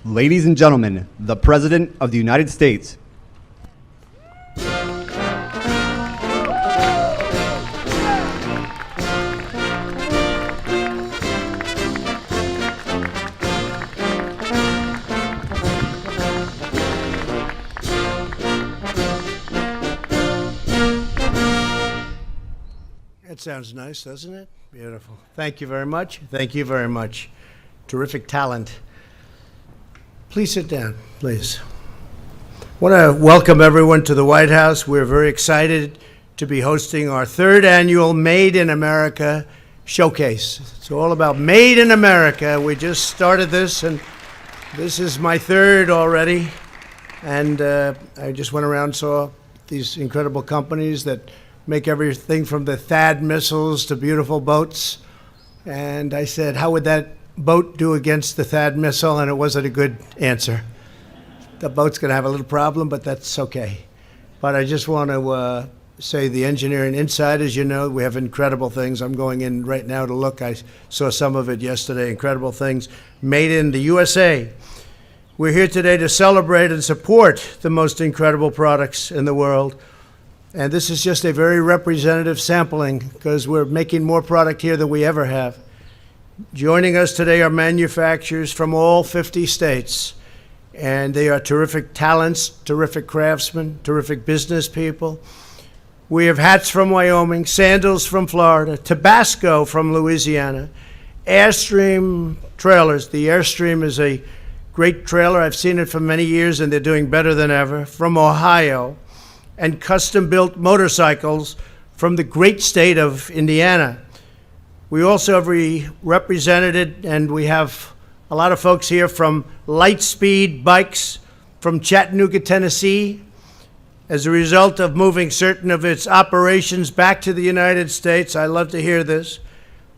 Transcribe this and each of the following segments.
Ladies and gentlemen, the President of the United States. That sounds nice, doesn't it? Beautiful. Thank you very much. Thank you very much. Terrific talent. Please sit down, please. I want to welcome everyone to the White House. We're very excited to be hosting our third annual Made in America Showcase. It's all about Made in America. We just started this, and this is my third already. And I just went around and saw these incredible companies that make everything from the THAAD missiles to beautiful boats. And I said, how would that boat do against the THAAD missile? And it wasn't a good answer. The boat's going to have a little problem, but that's okay. But I just want to say the engineering inside, as you know, we have incredible things. I'm going in right now to look. I saw some of it yesterday, incredible things made in the USA. We're here today to celebrate and support the most incredible products in the world. And this is just a very representative sampling because we're making more product here than we ever have. Joining us today are manufacturers from all 50 states. And they are terrific talents, terrific craftsmen, terrific business people. We have hats from Wyoming, sandals from Florida, Tabasco from Louisiana, Airstream trailers. The Airstream is a great trailer. I've seen it for many years, and they're doing better than ever, from Ohio. And custom-built motorcycles from the great state of Indiana. We also have represented, and we have a lot of folks here from Lightspeed Bikes from Chattanooga, Tennessee. As a result of moving certain of its operations back to the United States, I love to hear this,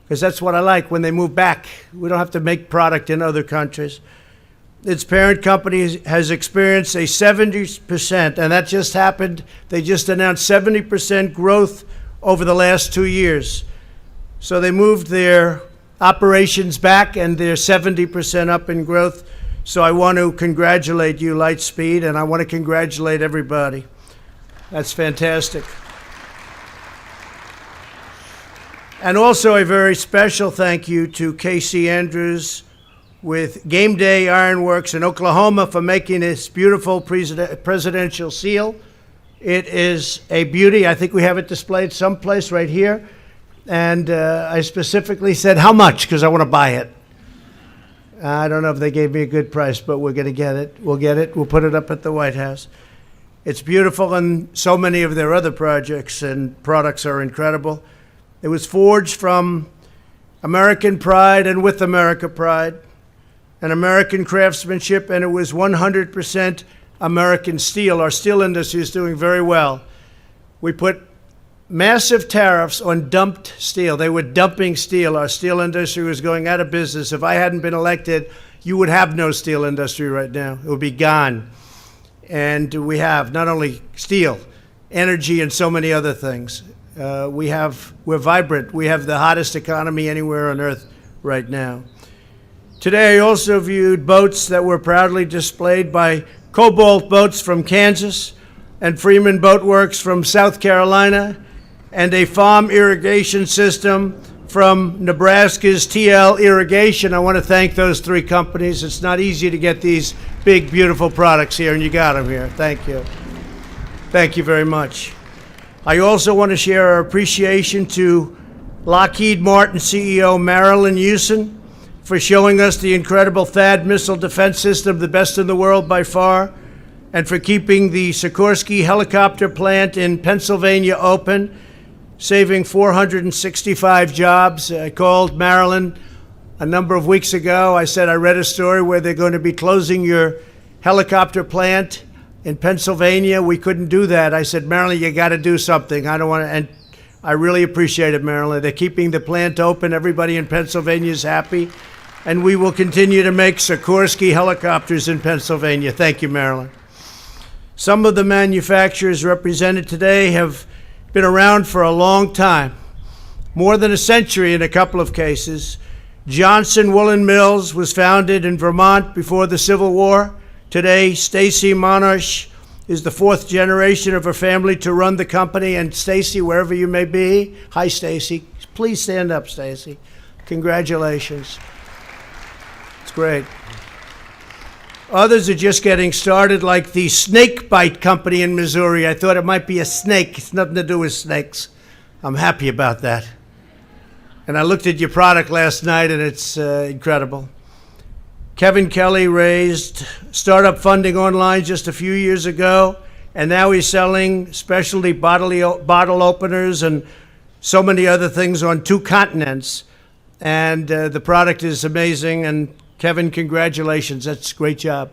because that's what I like, when they move back. We don't have to make product in other countries. Its parent company has experienced a 70%, and that just happened. They just announced 70% growth over the last 2 years. So they moved their operations back, and they're 70% up in growth. So I want to congratulate you, Lightspeed, and I want to congratulate everybody. That's fantastic. And also a very special thank you to Casey Andrews with Game Day Ironworks in Oklahoma for making this beautiful presidential seal. It is a beauty. I think we have it displayed someplace right here. And I specifically said, how much? Because I want to buy it. I don't know if they gave me a good price, but we're going to get it. We'll get it. We'll put it up at the White House. It's beautiful, and so many of their other projects and products are incredible. It was forged from American pride and with America pride, and American craftsmanship, and it was 100% American steel. Our steel industry is doing very well. We put massive tariffs on dumped steel. They were dumping steel. Our steel industry was going out of business. If I hadn't been elected, you would have no steel industry right now. It would be gone. And we have not only steel, energy, and so many other things. We're vibrant. We have the hottest economy anywhere on earth right now. Today, I also viewed boats that were proudly displayed by Cobalt Boats from Kansas and Freeman Boat Works from South Carolina, and a farm irrigation system from Nebraska's TL Irrigation. I want to thank those three companies. It's not easy to get these big, beautiful products here, and you got them here. Thank you. Thank you very much. I also want to share our appreciation to Lockheed Martin CEO Marilyn Houston for showing us the incredible THAAD missile defense system, the best in the world by far, and for keeping the Sikorsky helicopter plant in Pennsylvania open, saving 465 jobs. I called Marilyn a number of weeks ago. I said, I read a story where they're going to be closing your helicopter plant in Pennsylvania. We couldn't do that. I said, Marilyn, you got to do something. I don't want to, and I really appreciate it, Marilyn. They're keeping the plant open. Everybody in Pennsylvania is happy. And we will continue to make Sikorsky helicopters in Pennsylvania. Thank you, Marilyn. Some of the manufacturers represented today have been around for a long time, more than a century in a couple of cases. Johnson Woolen Mills was founded in Vermont before the Civil War. Today, Stacy Monarch is the fourth generation of her family to run the company. And Stacy, wherever you may be, hi, Stacy. Please stand up, Stacy. Congratulations. It's great. Others are just getting started, like the Snake Bite Company in Missouri. I thought it might be a snake. It's nothing to do with snakes. I'm happy about that. And I looked at your product last night, and it's incredible. Kevin Kelly raised startup funding online just a few years ago, and now he's selling specialty bottle openers and so many other things on 2 continents. And the product is amazing. And Kevin, congratulations. That's a great job.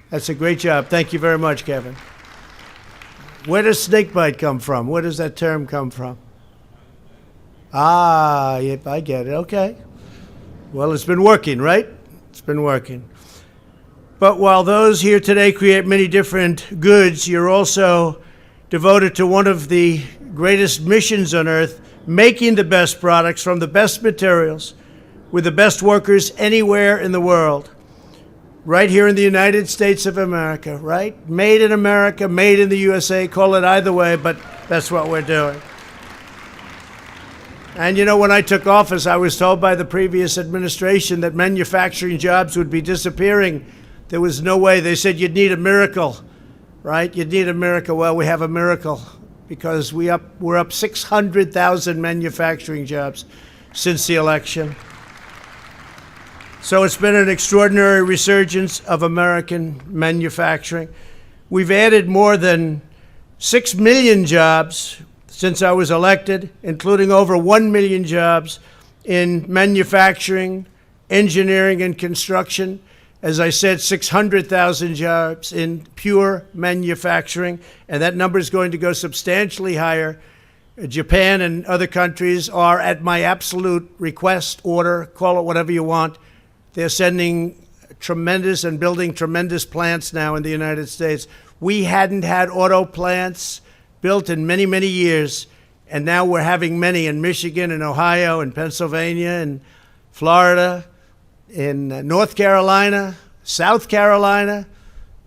That's a great job. Thank you very much, Kevin. Where does snakebite come from? Where does that term come from? Ah, yep, I get it. Okay. Well, it's been working, right? It's been working. But while those here today create many different goods, you're also devoted to one of the greatest missions on earth, making the best products from the best materials with the best workers anywhere in the world. Right here in the United States of America, right? Made in America, made in the USA, call it either way, but that's what we're doing. And you know, when I took office, I was told by the previous administration that manufacturing jobs would be disappearing. There was no way. They said you'd need a miracle, right? You'd need a miracle. Well, we have a miracle because we're up 600,000 manufacturing jobs since the election. So it's been an extraordinary resurgence of American manufacturing. We've added more than 6 million jobs since I was elected, including over 1 million jobs in manufacturing, engineering, and construction. As I said, 600,000 jobs in pure manufacturing, and that number is going to go substantially higher. Japan and other countries are, at my absolute request, order, call it whatever you want. They're sending tremendous and building tremendous plants now in the United States. We hadn't had auto plants built in many, many years, and now we're having many in Michigan and Ohio and Pennsylvania and Florida, in North Carolina, South Carolina.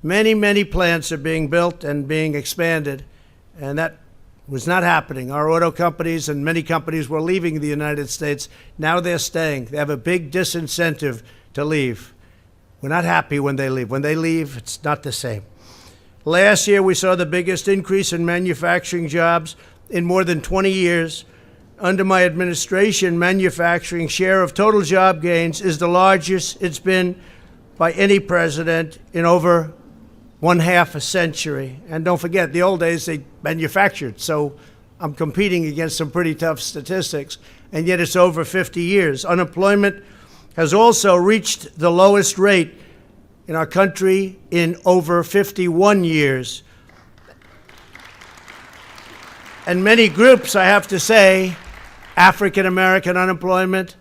Many, many plants are being built and being expanded, and that was not happening. Our auto companies and many companies were leaving the United States. Now they're staying. They have a big disincentive to leave. We're not happy when they leave. When they leave, it's not the same. Last year, we saw the biggest increase in manufacturing jobs in more than 20 years. Under my administration, manufacturing share of total job gains is the largest it's been by any president in over 1/2 a century. And don't forget, the old days, they manufactured. So I'm competing against some pretty tough statistics. And yet it's over 50 years. Unemployment has also reached the lowest rate in our country in over 51 years. And many groups, I have to say, African American unemployment,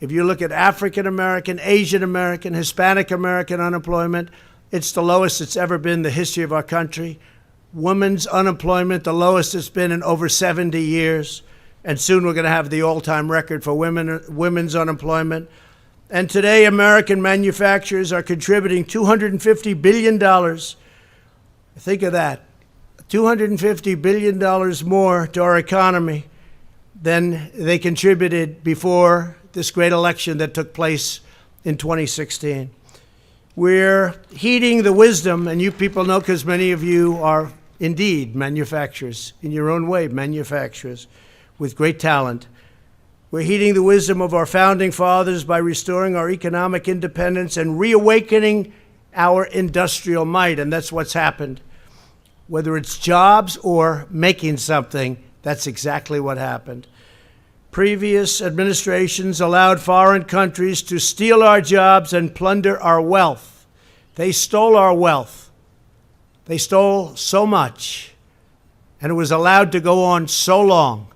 if you look at African American, Asian American, Hispanic American unemployment, it's the lowest it's ever been in the history of our country. Women's unemployment, the lowest it's been in over 70 years. And soon we're going to have the all-time record for women's unemployment. And today, American manufacturers are contributing $250 billion. Think of that. $250 billion more to our economy than they contributed before this great election that took place in 2016. We're heeding the wisdom, and you people know because many of you are indeed manufacturers, in your own way, manufacturers with great talent. We're heeding the wisdom of our founding fathers by restoring our economic independence and reawakening our industrial might, and that's what's happened. Whether it's jobs or making something, that's exactly what happened. Previous administrations allowed foreign countries to steal our jobs and plunder our wealth. They stole our wealth. They stole so much, and it was allowed to go on so long.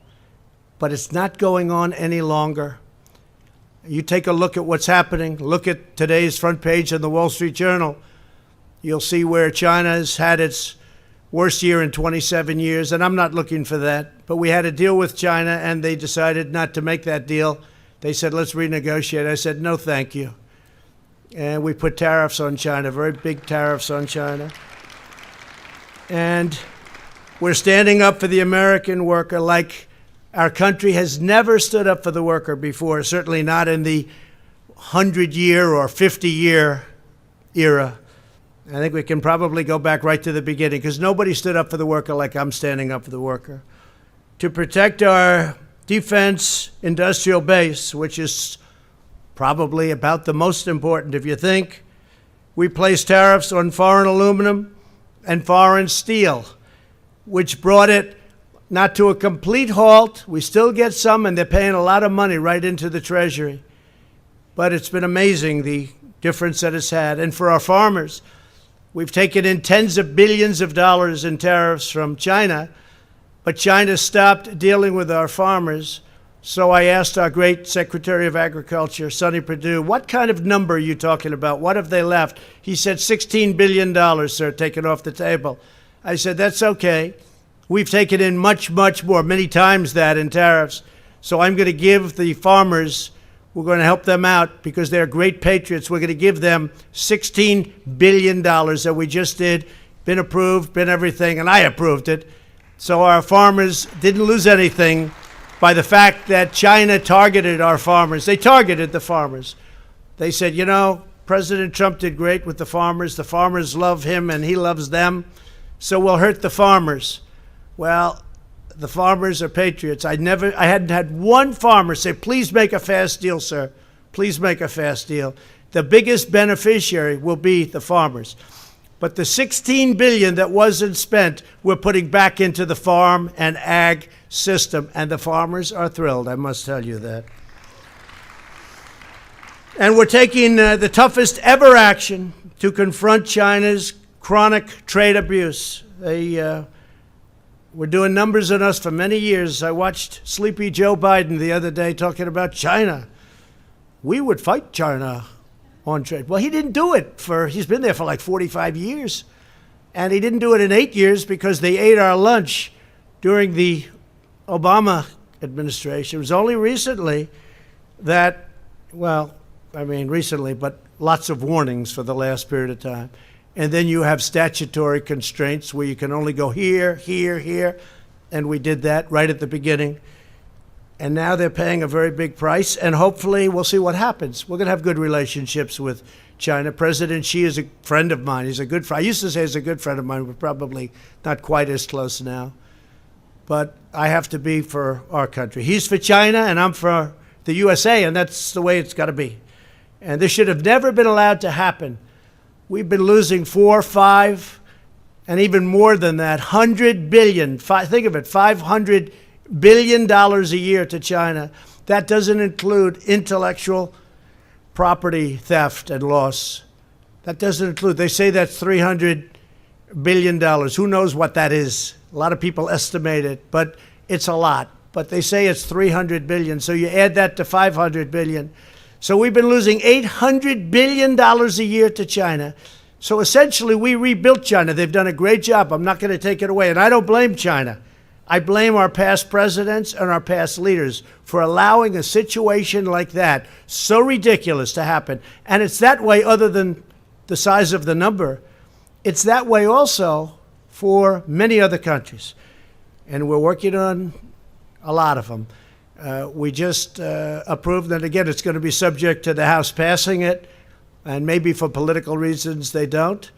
But it's not going on any longer. You take a look at what's happening. Look at today's front page of the Wall Street Journal. You'll see where China has had its worst year in 27 years, and I'm not looking for that. But we had a deal with China, and they decided not to make that deal. They said, let's renegotiate. I said, no, thank you. And we put tariffs on China, very big tariffs on China. And we're standing up for the American worker like our country has never stood up for the worker before, certainly not in the 100-year or 50-year era. I think we can probably go back right to the beginning because nobody stood up for the worker like I'm standing up for the worker. To protect our defense industrial base, which is probably about the most important. If you think, we placed tariffs on foreign aluminum and foreign steel, which brought it not to a complete halt. We still get some, and they're paying a lot of money right into the Treasury. But it's been amazing, the difference that it's had. And for our farmers, we've taken in tens of billions of dollars in tariffs from China, but China stopped dealing with our farmers. So I asked our great Secretary of Agriculture, Sonny Perdue, what kind of number are you talking about? What have they left? He said $16 billion, sir, taken off the table. I said, that's okay. We've taken in much, much more, many times that in tariffs. So I'm going to give the farmers, we're going to help them out because they're great patriots. We're going to give them $16 billion that we just did, been approved, been everything, and I approved it. So our farmers didn't lose anything by the fact that China targeted our farmers. They targeted the farmers. They said, you know, President Trump did great with the farmers. The farmers love him and he loves them. So we'll hurt the farmers. Well, the farmers are patriots. I hadn't had one farmer say, please make a fast deal, sir. Please make a fast deal. The biggest beneficiary will be the farmers. But the $16 billion that wasn't spent, we're putting back into the farm and ag system. And the farmers are thrilled, I must tell you that. And we're taking the toughest ever action to confront China's chronic trade abuse. They were doing numbers on us for many years. I watched sleepy Joe Biden the other day talking about China. We would fight China on trade. Well, he didn't do it he's been there for like 45 years. And he didn't do it in 8 years because they ate our lunch during the Obama administration. It was only recently that, well, I mean recently, but lots of warnings for the last period of time. And then you have statutory constraints where you can only go here, here, here. And we did that right at the beginning. And now they're paying a very big price, and hopefully we'll see what happens. We're going to have good relationships with China. President Xi is a friend of mine. He's a good friend. I used to say he's a good friend of mine. We're probably not quite as close now. But I have to be for our country. He's for China, and I'm for the USA, and that's the way it's got to be. And this should have never been allowed to happen. We've been losing 4, 5, and even more than that, 100 billion. Think of it, $500 billion a year to China. That doesn't include intellectual property theft and loss. That doesn't include, they say that's $300 billion. Who knows what that is? A lot of people estimate it, but it's a lot. But they say it's $300 billion. So you add that to $500 billion. So we've been losing $800 billion a year to China. So essentially, we rebuilt China. They've done a great job. I'm not going to take it away. And I don't blame China. I blame our past presidents and our past leaders for allowing a situation like that, so ridiculous, to happen. And it's that way, other than the size of the number, it's that way also for many other countries. And we're working on a lot of them. We just approved, and again, it's going to be subject to the House passing it, and maybe for political reasons they don't.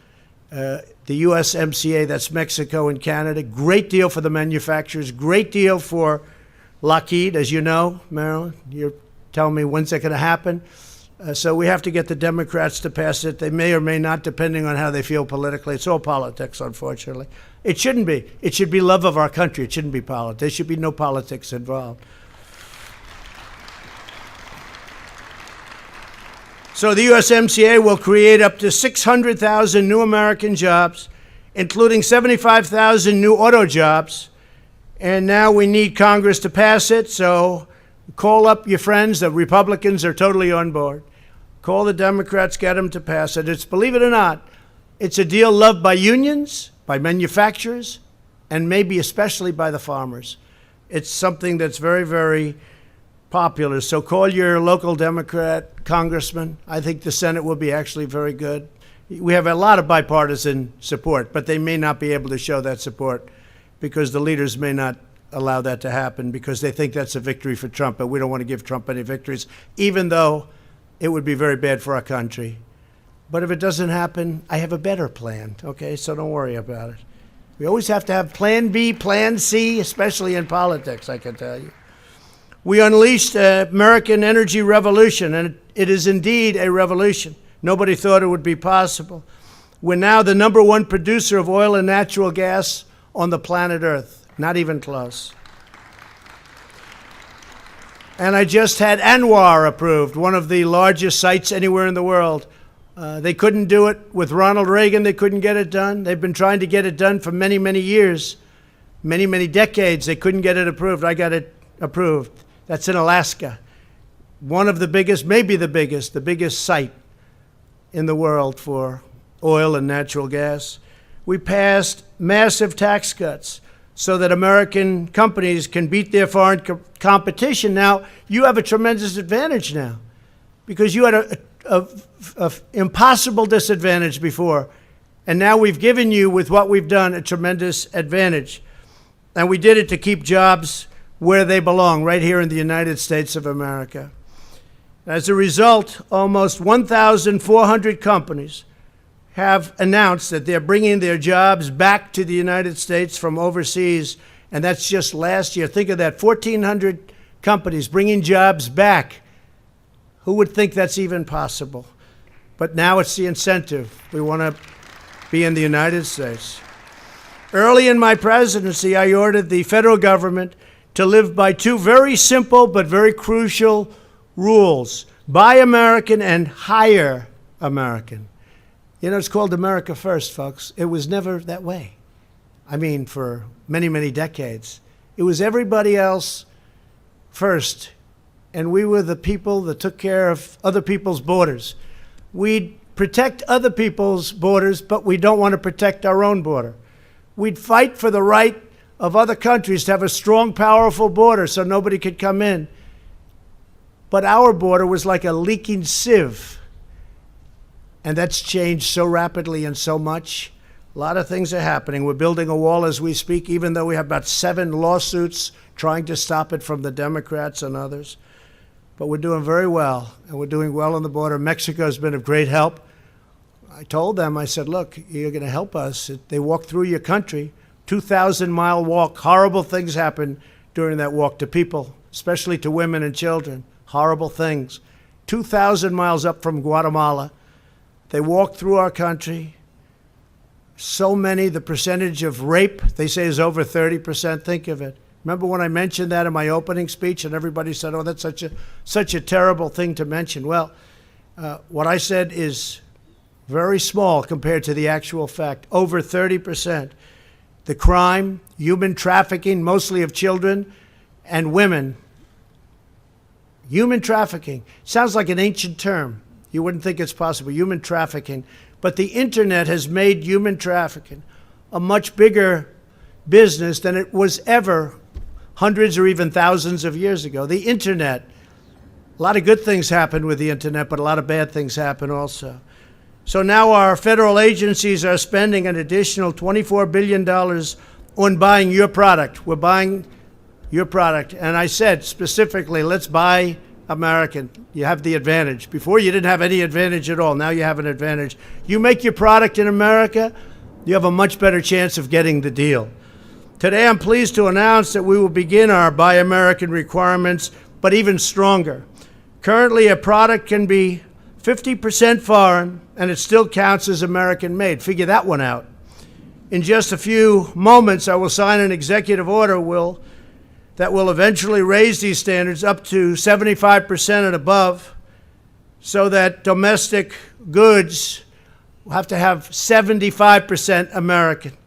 The USMCA, that's Mexico and Canada, great deal for the manufacturers, great deal for Lockheed, as you know, Marilyn. You're telling me when's that going to happen? So we have to get the Democrats to pass it. They may or may not, depending on how they feel politically. It's all politics, unfortunately. It shouldn't be. It should be love of our country. It shouldn't be politics. There should be no politics involved. So the USMCA will create up to 600,000 new American jobs, including 75,000 new auto jobs. And now we need Congress to pass it, so call up your friends. The Republicans are totally on board. Call the Democrats, get them to pass it. It's, believe it or not, it's a deal loved by unions, by manufacturers, and maybe especially by the farmers. It's something that's very, very popular. So call your local Democrat congressman. I think the Senate will be actually very good. We have a lot of bipartisan support, but they may not be able to show that support because the leaders may not allow that to happen because they think that's a victory for Trump, but we don't want to give Trump any victories, even though it would be very bad for our country. But if it doesn't happen, I have a better plan, okay? So don't worry about it. We always have to have plan B, plan C, especially in politics, I can tell you. We unleashed an American energy revolution, and it is indeed a revolution. Nobody thought it would be possible. We're now the #1 producer of oil and natural gas on the planet Earth. Not even close. And I just had Anwar approved, one of the largest sites anywhere in the world. They couldn't do it with Ronald Reagan. They couldn't get it done. They've been trying to get it done for many, many years, many, many decades. They couldn't get it approved. I got it approved. That's in Alaska. One of the biggest, maybe the biggest site in the world for oil and natural gas. We passed massive tax cuts so that American companies can beat their foreign competition. Now, you have a tremendous advantage now because you had a impossible disadvantage before. And now we've given you, with what we've done, a tremendous advantage. And we did it to keep jobs where they belong, right here in the United States of America. As a result, almost 1,400 companies have announced that they're bringing their jobs back to the United States from overseas, and that's just last year. Think of that, 1,400 companies bringing jobs back. Who would think that's even possible? But now it's the incentive. We want to be in the United States. Early in my presidency, I ordered the federal government to live by two very simple but very crucial rules: buy American and hire American. You know, it's called America First, folks. It was never that way. I mean, for many, many decades. It was everybody else first, and we were the people that took care of other people's borders. We'd protect other people's borders, but we don't want to protect our own border. We'd fight for the right of other countries to have a strong, powerful border so nobody could come in. But our border was like a leaking sieve. And that's changed so rapidly and so much. A lot of things are happening. We're building a wall as we speak, even though we have about 7 lawsuits trying to stop it from the Democrats and others. But we're doing very well, and we're doing well on the border. Mexico has been of great help. I told them, I said, look, you're going to help us. They walk through your country, 2,000-mile walk. Horrible things happen during that walk to people, especially to women and children. Horrible things. 2,000 miles up from Guatemala. They walk through our country. So many, the percentage of rape, they say, is over 30%. Think of it. Remember when I mentioned that in my opening speech and everybody said, oh, that's such a terrible thing to mention. Well, what I said is very small compared to the actual fact. Over 30%. The crime, human trafficking, mostly of children and women. Human trafficking. Sounds like an ancient term. You wouldn't think it's possible, human trafficking. But the internet has made human trafficking a much bigger business than it was ever hundreds or even thousands of years ago. The internet, a lot of good things happen with the internet, but a lot of bad things happen also. So now our federal agencies are spending an additional $24 billion on buying your product. We're buying your product. And I said specifically, let's buy American. You have the advantage. Before you didn't have any advantage at all. Now you have an advantage. You make your product in America, you have a much better chance of getting the deal. Today I'm pleased to announce that we will begin our Buy American requirements, but even stronger. Currently a product can be 50% foreign and it still counts as American made. Figure that one out. In just a few moments I will sign an executive order that will eventually raise these standards up to 75% and above so that domestic goods will have to have 75% American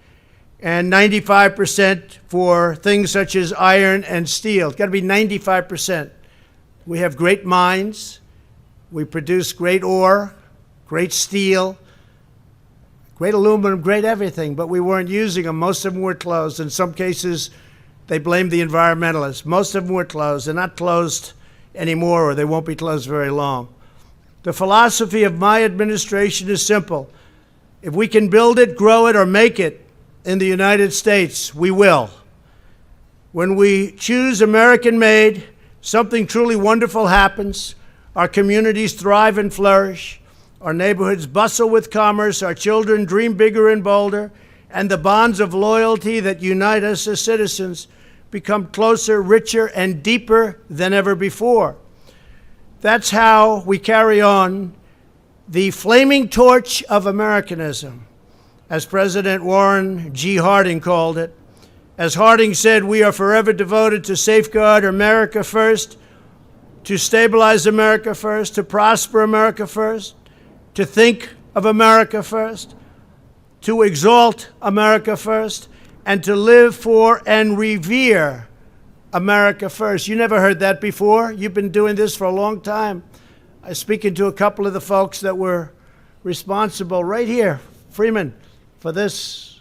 and 95% for things such as iron and steel. It's got to be 95%. We have great mines. We produce great ore, great steel, great aluminum, great everything, but we weren't using them. Most of them were closed. In some cases, they blamed the environmentalists. Most of them were closed. They're not closed anymore, or they won't be closed very long. The philosophy of my administration is simple. If we can build it, grow it, or make it in the United States, we will. When we choose American-made, something truly wonderful happens. Our communities thrive and flourish. Our neighborhoods bustle with commerce. Our children dream bigger and bolder. And the bonds of loyalty that unite us as citizens become closer, richer, and deeper than ever before. That's how we carry on the flaming torch of Americanism, as President Warren G. Harding called it. As Harding said, we are forever devoted to safeguard America first, to stabilize America first, to prosper America first, to think of America first, to exalt America first, and to live for and revere America first. You never heard that before? You've been doing this for a long time. I was speaking to a couple of the folks that were responsible right here, Freeman, for this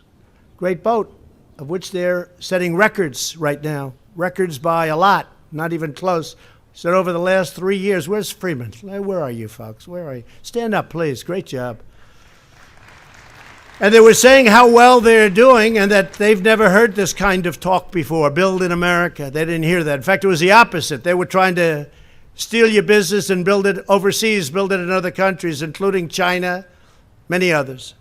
great boat, of which they're setting records right now. Records by a lot, not even close. So over the last 3 years, where's Freeman? Where are you, folks? Where are you? Stand up, please. Great job. And they were saying how well they're doing and that they've never heard this kind of talk before, build in America. They didn't hear that. In fact, it was the opposite. They were trying to steal your business and build it overseas, build it in other countries, including China, many others.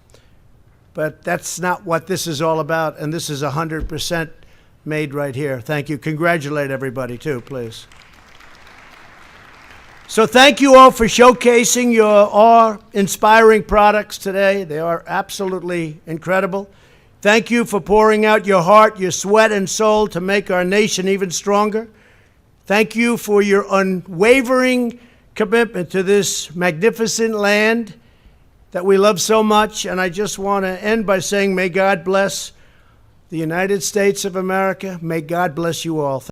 But that's not what this is all about, and this is 100% made right here. Thank you. Congratulate everybody, too, please. So thank you all for showcasing your awe-inspiring products today. They are absolutely incredible. Thank you for pouring out your heart, your sweat, and soul to make our nation even stronger. Thank you for your unwavering commitment to this magnificent land that we love so much. And I just want to end by saying, may God bless the United States of America. May God bless you all.